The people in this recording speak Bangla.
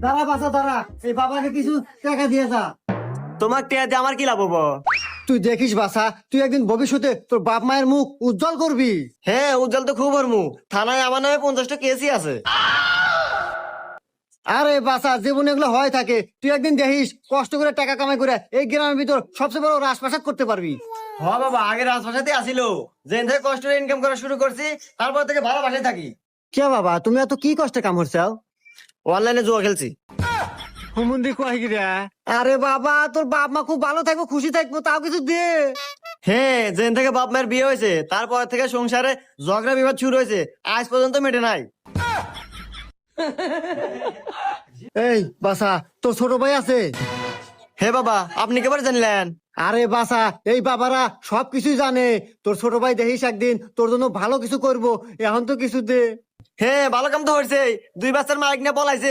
দাঁড়া বাসা দাঁড়া, এই বাবাকে কিছু টাকা দিয়ে যা। তোমার টিয়া দিয়ে আমার কি লাভ হবো? তুই দেখিস বাসা, তুই একদিন ভবিষ্যতে তোর বাপ মায়ের মুখ উজ্জ্বল করবি। হ্যাঁ, উজ্জ্বল তো খুব হরমু। থানায় আমার নামে 50টা কেসই আছে। আরে বাসা, জীবনে এগুলো হয় থাকে। তুই একদিন দেখিস কষ্ট করে টাকা কামাই করে এই গ্রামের ভিতর সবচেয়ে বড় রাজপ্রাসাদ করতে পারবি। হ বাবা, আগে রাজভাষাতে আসিল, যেদিন থেকে কষ্ট করে ইনকাম করা শুরু করছি তারপর থেকে ভালো বাসায় থাকি। কে বাবা, তুমি এত কি কষ্টে কাম করছাও? অনলাইনে জুয়া খেলছি। হুমুন্দি কয় কি রে? আরে বাবা, তোর বাপ মা খুব ভালো থাকবো, খুশি থাকবো, তাও কিছু দে। হ্যাঁ, যেদিন থেকে বাপ মায়ের বিয়ে হয়েছে তারপর থেকে সংসারে ঝগড়া বিবাদ শুরু হয়েছে, আজ পর্যন্ত মেটে নাই। এই বাসা, তোর ছোট ভাই আছে? হে বাবা, আপনি কেবার জানলেন? আরে বাসা, এই বাবারা সবকিছুই জানে। তোর ছোট ভাই দেখিস একদিন তোর জন্য ভালো কিছু করব, এখন তো কিছু দে। হ্যাঁ, ভালো কাম তো হয়েছে। 2 বাচ্চার মালিক নিয়ে পলাইছে।